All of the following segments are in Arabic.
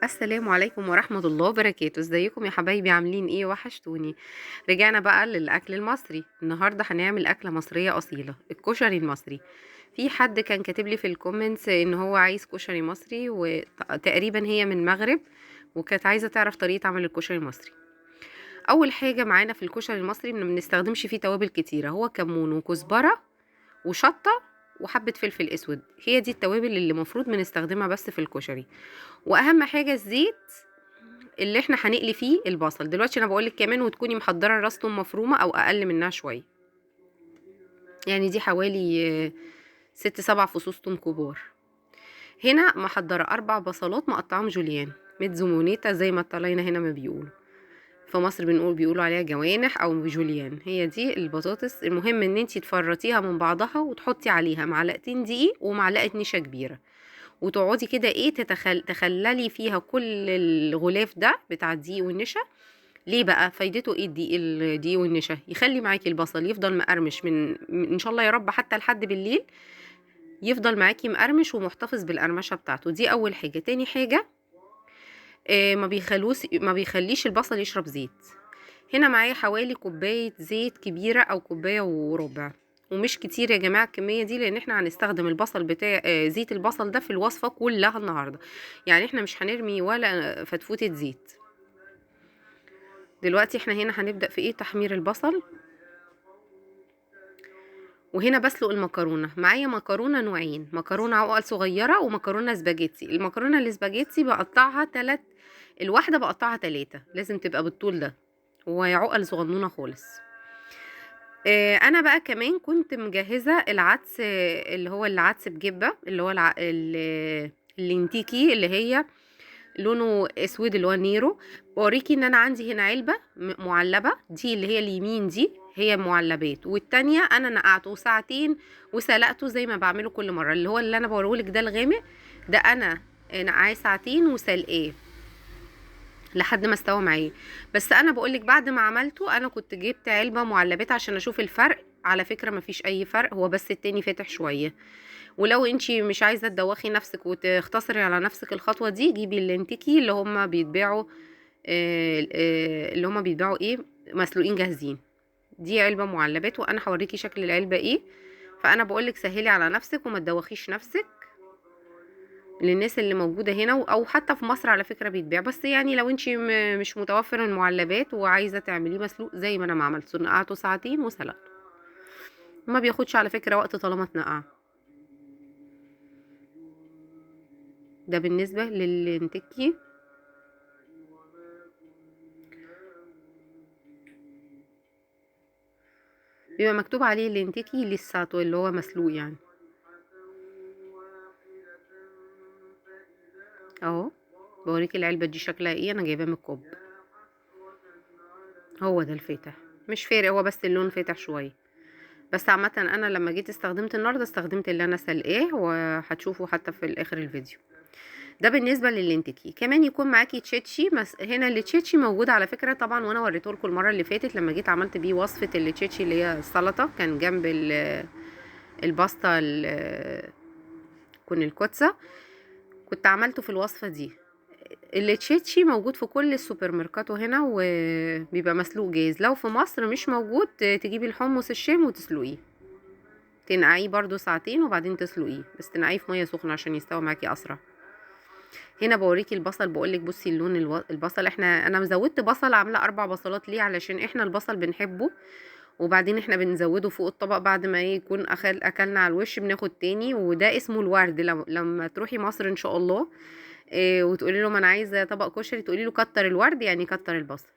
السلام عليكم ورحمة الله وبركاته. ازيكم يا حبايبي؟ عاملين ايه؟ وحشتوني. رجعنا بقى للأكل المصري. النهاردة هنعمل أكلة مصرية أصيلة، الكشري المصري. في حد كان كاتب لي في الكومنتس ان هو عايز كشري مصري، وتقريبا هي من المغرب، وكانت عايزة تعرف طريقة عمل الكشري المصري. أول حاجة معانا في الكشري المصري ما بنستخدمش فيه توابل كتيرة، هو كمون وكزبرة وشطة وحبة فلفل اسود. هي دي التوابل اللي المفروض بنستخدمها بس في الكشري. واهم حاجة الزيت اللي احنا هنقلي فيه البصل. دلوقتي انا بقولك كمان وتكوني محضره راس توم مفرومه او اقل منها شويه، يعني دي حوالي 6 7 فصوص توم كبار. هنا محضره 4 بصلات مقطعهم جوليان، ميتزومونيتا زي ما الطلاينة هنا ما بيقولوا. في مصر بيقولوا عليها جوانح او جوليان. هي دي البطاطس. المهم ان انتي تفرطيها من بعضها وتحطي عليها معلقتين دقيق ومعلقه نشا كبيره، وتقعدي كده ايه تخللي فيها كل الغلاف ده بتاع الدقيق والنشا. ليه بقى؟ فايدته ايه الدقيق والنشا؟ يخلي معاكي البصل يفضل مقرمش ان شاء الله يا رب حتى لحد بالليل، يفضل معاكي مقرمش ومحتفظ بالقرمشه بتاعته. دي اول حاجه. تاني حاجه، ما بيخليش البصل يشرب زيت. هنا معايا حوالي كوبايه زيت كبيره او كوبايه وربع، ومش كتير يا جماعه الكميه دي، لان احنا هنستخدم البصل بتاع زيت البصل ده في الوصفه كلها النهارده. يعني احنا مش هنرمي ولا فتفوته زيت. دلوقتي احنا هنا هنبدأ في ايه؟ تحمير البصل. وهنا بسلق المكرونة. معايا مكرونة نوعين، مكرونة عقل صغيرة ومكرونة سباجيتي. المكرونة السباجيتي بقطعها الواحدة بقطعها 3، لازم تبقى بالطول ده، وعقل صغنونة خالص. انا بقى كمان كنت مجهزة العدس، اللي هو العدس بجبة، اللي هو اللينتيكي، اللي هي لونه اسود، اللي هو نيرو. بوريكي ان انا عندي هنا علبه معلبه، دي اللي هي اليمين دي هي معلبات، والتانية انا نقعته ساعتين وسلقته زي ما بعمله كل مره. اللي هو اللي انا بوريهولك ده الغامق ده انا نقعاه ساعتين وسلقاه لحد ما استوى معايا. بس انا بقولك بعد ما عملته انا كنت جبت علبه معلبات عشان اشوف الفرق. على فكره مفيش اي فرق، هو بس التاني فاتح شويه. ولو انتي مش عايزه تدوخي نفسك وتختصري على نفسك الخطوه دي، جيبي اللينتيكي اللي هما بيتباعوا، اللي هما بيتباعوا ايه، مسلوقين جاهزين. دي علبه معلبات، وانا هوريكي شكل العلبه ايه. فانا بقولك سهلي على نفسك وما تدوخيش نفسك. للناس اللي موجوده هنا او حتى في مصر على فكره بيتباع، بس يعني لو انتي مش متوفر المعلبات وعايزه تعمليه مسلوق زي ما انا ما عملت، نقعته ساعتين وسلقته. ما بياخدش على فكره وقت طالما اتنقع. ده بالنسبه للنتكي. بيبقى مكتوب عليه لينتيكي للساتو، اللي هو مسلوق يعني. اهو بوريكي العلبة دي شكلها ايه. انا جايباه من الكوب. هو ده الفاتح، مش فارق، هو بس اللون فاتح شوية. بس عامة انا لما جيت استخدمت النهاردة استخدمت اللي انا سلقاه، وهتشوفوا حتى في الاخر الفيديو. ده بالنسبة للينتيكي. كمان يكون معاكي تشيتشي. هنا التشيتشي موجود على فكرة طبعا، وانا وريته لكم المرة اللي فاتت لما جيت عملت بيه وصفة التشيتشي اللي هي السلطة، كان جنب الباستا كون الكوتزا، كنت عملته في الوصفة دي. التشيتشي موجود في كل السوبر ماركات هنا، وبيبقى مسلوق جاهز. لو في مصر مش موجود تجيبي الحمص الشام وتسلقيه، تنقعيه برضو ساعتين وبعدين تسلقيه، بس تنقعيه في ميه سخنه عشان يستوي معاكي اسرع. هنا بوريكي البصل. بقولك بصي اللون البصل. انا مزودت بصل، عامله 4 بصلات. ليه؟ علشان احنا البصل بنحبه، وبعدين احنا بنزوده فوق الطبق بعد ما يكون اكلنا على الوش، بناخد تاني. وده اسمه الورد. لما تروحي مصر ان شاء الله وتقولي لهم انا عايزه طبق كشري، تقولي له كتر الورد، يعني كتر البصل.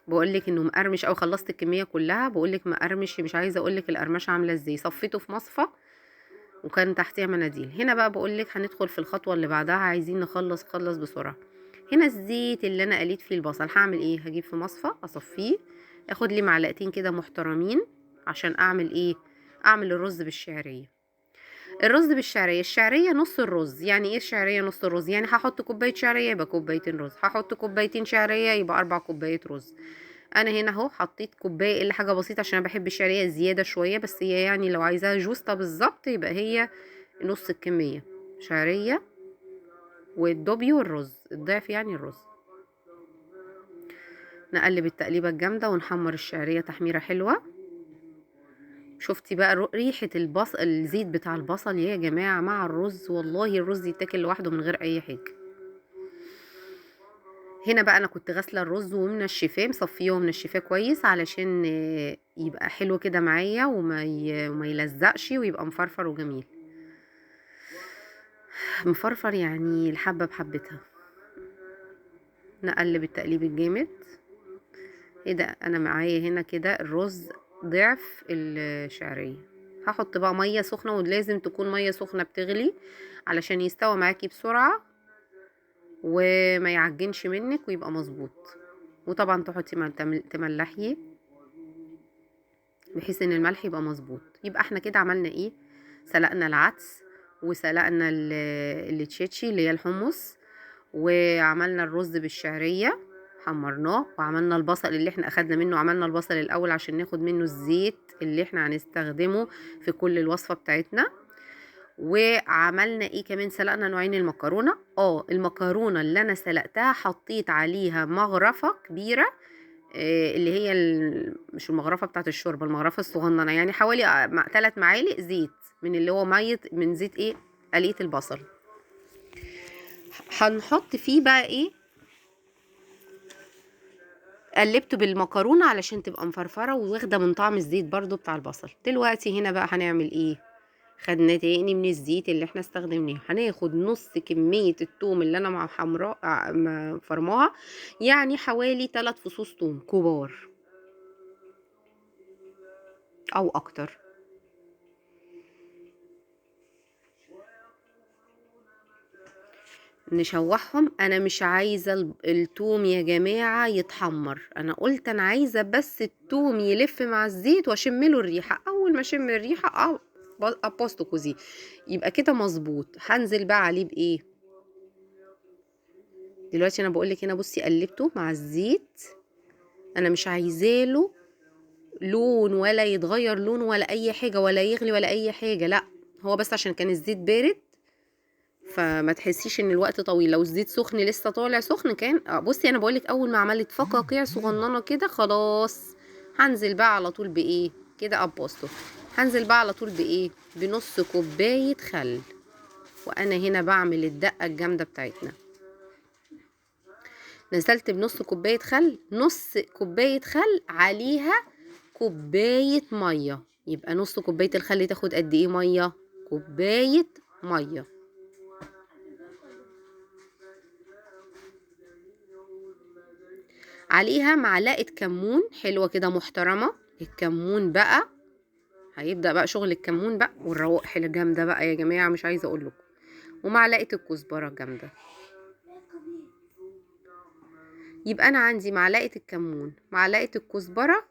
بقول لك انه مقرمش، او خلصت الكميه كلها. بقول لك مقرمش، مش عايزه اقول لك القرمشه عامله ازاي. صفيته في مصفى وكان تحتيها مناديل. هنا بقى بقول لك هندخل في الخطوه اللي بعدها، عايزين نخلص بسرعه. هنا الزيت اللي انا قليت فيه البصل، هعمل ايه؟ هجيب في مصفى اصفيه، اخد لي معلقتين كده محترمين عشان اعمل ايه؟ اعمل الرز بالشعريه. الرز بالشعريه، الشعريه نص الرز. يعني ايه الشعريه نص الرز؟ يعني هحط كوبايه شعريه يبقى كوبايتين رز، هحط كوبايتين شعريه يبقى 4 كوبايات رز. انا هنا اهو حطيت كوبايه الا حاجه بسيطه، عشان انا بحب الشعريه زياده شويه، بس هي يعني لو عايزاها جوسته بالظبط يبقى هي نص الكمية شعرية، والدوبي والرز الضعف يعني الرز. نقلب التقليبة الجامدة ونحمر الشعرية تحميرة حلوة. شفتي بقى ريحة البصل، الزيت بتاع البصل يا جماعة مع الرز، والله الرز يتاكل لوحده من غير اي حاجة. هنا بقى انا كنت غاسله الرز ومنشفاه، مصفيه ومنشفاه كويس علشان يبقى حلو كده معايا وما يلزقش ويبقى مفرفر وجميل. مفرفر يعني الحبه بحبتها. نقلب التقليب الجامد. ايه ده، انا معايا هنا كده الرز ضعف الشعريه. هحط بقى ميه سخنه، ولازم تكون ميه سخنه بتغلي علشان يستوى معاكي بسرعه وما يعجنش منك ويبقى مظبوط. وطبعا تحطي تملحيه بحيث ان الملح يبقى مظبوط. يبقى احنا كده عملنا ايه؟ سلقنا العدس، وسلقنا التشيتشي اللي هي الحمص، وعملنا الرز بالشعريه حمرناه، وعملنا البصل اللي احنا اخدنا منه. عملنا البصل الاول عشان ناخد منه الزيت اللي احنا هنستخدمه في كل الوصفه بتاعتنا. وعملنا ايه كمان؟ سلقنا نوعين المكرونه. المكرونه اللي انا سلقتها حطيت عليها مغرفه كبيره، اللي هي مش المغرفه بتاعه الشوربه، المغرفه الصغننه، يعني حوالي 3 معالق زيت من اللي هو ميه، من زيت ايه؟ قليه البصل. هنحط فيه بقى ايه؟ قلبته بالمكرونه علشان تبقى مفرفره وواخده من طعم الزيت برضو بتاع البصل. دلوقتي هنا بقى هنعمل ايه؟ خدنا تاني من الزيت اللي احنا استخدمناه، هناخد نص كميه التوم اللي انا مع حمراء فرماها، يعني حوالي 3 فصوص توم كبار او اكتر. نشوحهم. انا مش عايزه التوم يا جماعه يتحمر، انا قلت انا عايزه بس التوم يلف مع الزيت واشم له الريحه. اول ما اشم الريحه ابوستو كوزي يبقى كده مظبوط. هنزل بقى عليه بايه؟ دلوقتي انا بقول لك هنا بصي، قلبته مع الزيت. انا مش عايزاله لون ولا يتغير لون ولا اي حاجه ولا يغلي ولا اي حاجه، لا، هو بس عشان كان الزيت بارد فما تحسيش ان الوقت طويل. لو الزيت سخن لسه طالع سخن كان بصي انا بقولك اول ما عملت فقاقيع صغننه كده خلاص. هنزل بقى على طول بايه كده؟ ابوستو. هنزل بقى على طول بايه؟ بنص كوبايه خل. وانا هنا بعمل الدقه الجامده بتاعتنا. نزلت بنص كوبايه خل، نص كوبايه خل عليها كوبايه ميه. يبقى نص كوبايه الخل تاخد قد ايه ميه؟ كوبايه ميه. عليها معلقة كمون حلوة كده محترمة. الكمون بقى هيبدأ بقى شغل الكمون بقى والروائح الجامدة بقى يا جماعة، مش عايزة اقول لكم. ومعلقة الكزبرة الجامدة. يبقى انا عندي معلقة الكمون، معلقة الكزبرة،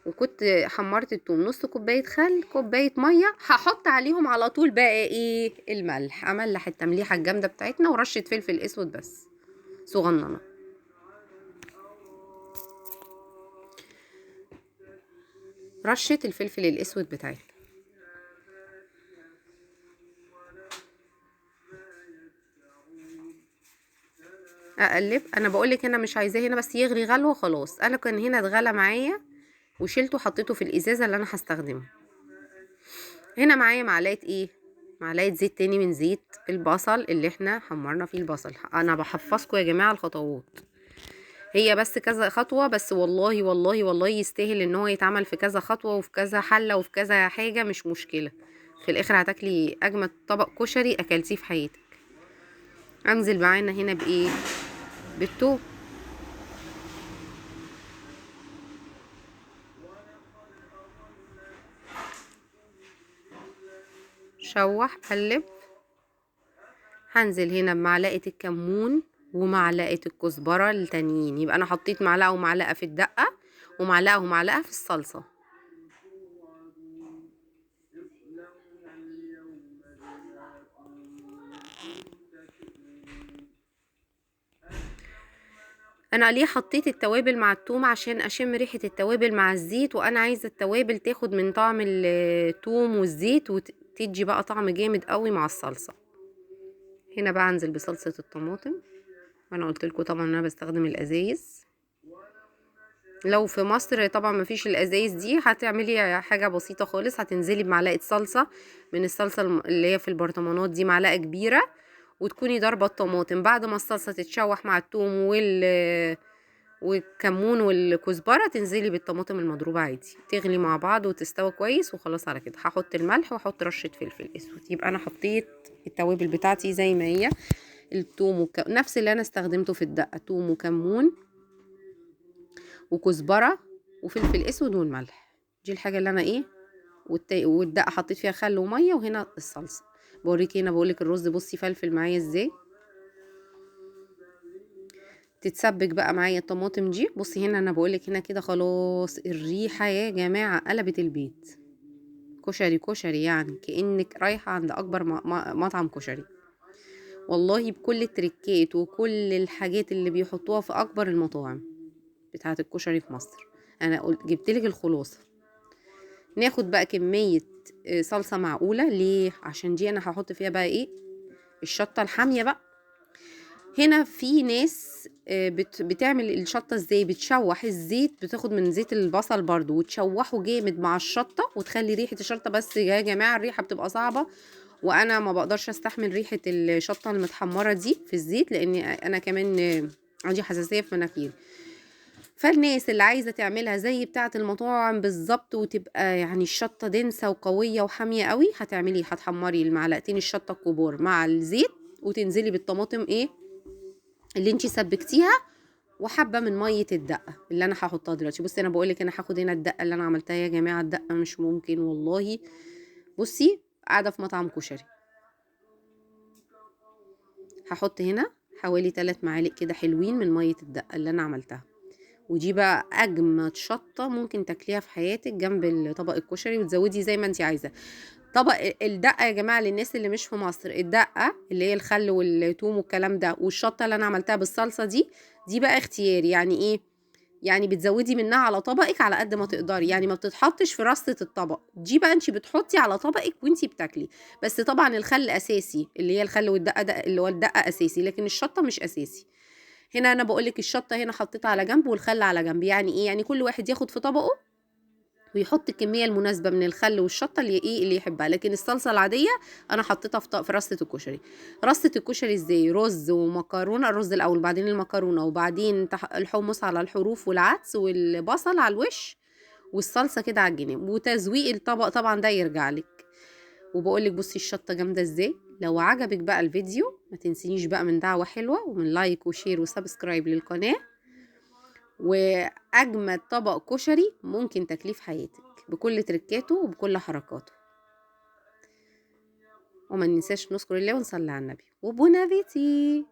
وكنت حمرت التوم، نص كوباية خل، كوباية مية. هحط عليهم على طول بقى ايه؟ الملح. املح التمليحة الجامدة بتاعتنا، ورشة فلفل اسود بس صغننة. رشة الفلفل الاسود بتاعتنا. اقلب. انا بقولك انا مش عايزاه هنا بس يغلي غلوه خلاص. انا كان هنا اتغلى معايا وشيلته حطيته في الازازه اللي انا هستخدمها. هنا معايا معلقه ايه؟ معلقه زيت تاني من زيت البصل اللي احنا حمرنا فيه البصل. انا بحفظكم يا جماعه الخطوات، هي بس كذا خطوه بس، والله والله والله يستاهل ان هو يتعمل في كذا خطوه وفي كذا حله وفي كذا حاجه، مش مشكله. في الاخر هتاكلي اجمد طبق كشري اكلتيه في حياتك. انزل معانا هنا بايه؟ بالثوم. شوح قلب. هنزل هنا بمعلقة الكمون ومعلقة الكزبرة التانيين. يبقى انا حطيت معلقة ومعلقة في الدقة، ومعلقة ومعلقة في الصلصة. انا ليه حطيت التوابل مع التوم؟ عشان اشم ريحة التوابل مع الزيت، وانا عايزة التوابل تاخد من طعم التوم والزيت تدي بقى طعم جامد قوي مع الصلصة. هنا بقى انزل بصلصة الطماطم، وانا قلت لكم طبعا انا بستخدم الازايز. لو في مصر طبعا مفيش الازايز دي، هتعملي حاجة بسيطة خالص، هتنزلي بمعلقة صلصة من الصلصة اللي هي في البرطمانات دي، معلقة كبيرة، وتكوني ضاربة الطماطم بعد ما الصلصة تتشوح مع الثوم والكمون والكزبرة، تنزلي بالطماطم المضروبة عادي، تغلي مع بعض وتستوي كويس، وخلاص على كده. هحط الملح واحط رشة فلفل اسود، يبقى انا حطيت التوابل بتاعتي زي ما هي. الثوم نفس اللي انا استخدمته في الدقة، ثوم وكمون وكزبرة وفلفل اسود والملح، دي الحاجة اللي انا ايه. والدقة حطيت فيها خل ومية، وهنا الصلصة. بوريكي هنا بقولك الرز، بصي فلفل معايا ازاي. تتسبك بقى معايا الطماطم دي. بصي هنا انا بقولك هنا كده خلاص الريحة يا جماعة قلبت البيت. كشري كشري، يعني كأنك رايحة عند اكبر مطعم كشري، والله بكل التركات وكل الحاجات اللي بيحطوها في اكبر المطاعم بتاعة الكشري في مصر. انا قلت جبتلك الخلاصة. ناخد بقى كمية صلصة معقولة، ليه؟ عشان دي انا هحط فيها بقى ايه، الشطة الحامية بقى. هنا في ناس بتعمل الشطة ازاي، بتشوح الزيت، بتاخد من زيت البصل برضو وتشوحه جامد مع الشطة، وتخلي ريحة الشطة. بس يا جماعة الريحة بتبقى صعبة، وانا ما بقدرش استحمل ريحة الشطة المتحمرة دي في الزيت، لان انا كمان عندي حساسية في مناخيري. فالناس اللي عايزة تعملها زي بتاعة المطاعم بالظبط، وتبقى يعني الشطة دنسة وقوية وحامية قوي، هتحمري المعلقتين الشطة الكبار مع الزيت، وتنزلي بالطماطم ايه اللي انتي سبكتيها، وحبه من ميه الدقه اللي انا هحطها دلوقتي. بصي انا بقولك انا هاخد هنا الدقه اللي انا عملتها يا جماعه، الدقه مش ممكن والله. بصي قاعده في مطعم كشري. هحط هنا حوالي 3 معالق كده حلوين من ميه الدقه اللي انا عملتها، ودي بقى اجمد شطه ممكن تاكليها في حياتك جنب طبق الكشري، وتزودي زي ما انت عايزه. طبق الدقه يا جماعه للناس اللي مش في مصر، الدقه اللي هي الخل والثوم والكلام ده، والشطه اللي انا عملتها بالصلصه دي بقى اختياري. يعني ايه؟ يعني بتزودي منها على طبقك على قد ما تقدري، يعني ما بتتحطش في رصة الطبق دي بقى، انت بتحطي على طبقك وانت بتاكلي. بس طبعا الخل اساسي، اللي هي الخل والدقه ده اللي هو الدقه اساسي، لكن الشطه مش اساسي. هنا انا بقولك الشطه هنا حطيتها على جنب والخل على جنب. يعني ايه؟ يعني كل واحد ياخد في طبقه ويحط الكميه المناسبه من الخل والشطه اللي ايه اللي يحبها. لكن الصلصه العاديه انا حطيتها في رصه الكشري. رصه الكشري ازاي؟ رز ومكرونه، الرز الاول بعدين المكرونه، وبعدين الحمص على الحروف والعدس والبصل على الوش، والصلصه كده على الجناب، وتزويق الطبق طبعا ده يرجع لك. وبقول لك بصي الشطه جامده ازاي. لو عجبك بقى الفيديو ما تنسينيش بقى من دعوه حلوه، ومن لايك وشير وسبسكرايب للقناه. واجمد طبق كشري ممكن تاكليه في حياتك بكل تركاته وبكل حركاته. وما ننساش نذكر الله ونصلي على النبي. وبون ابيتي.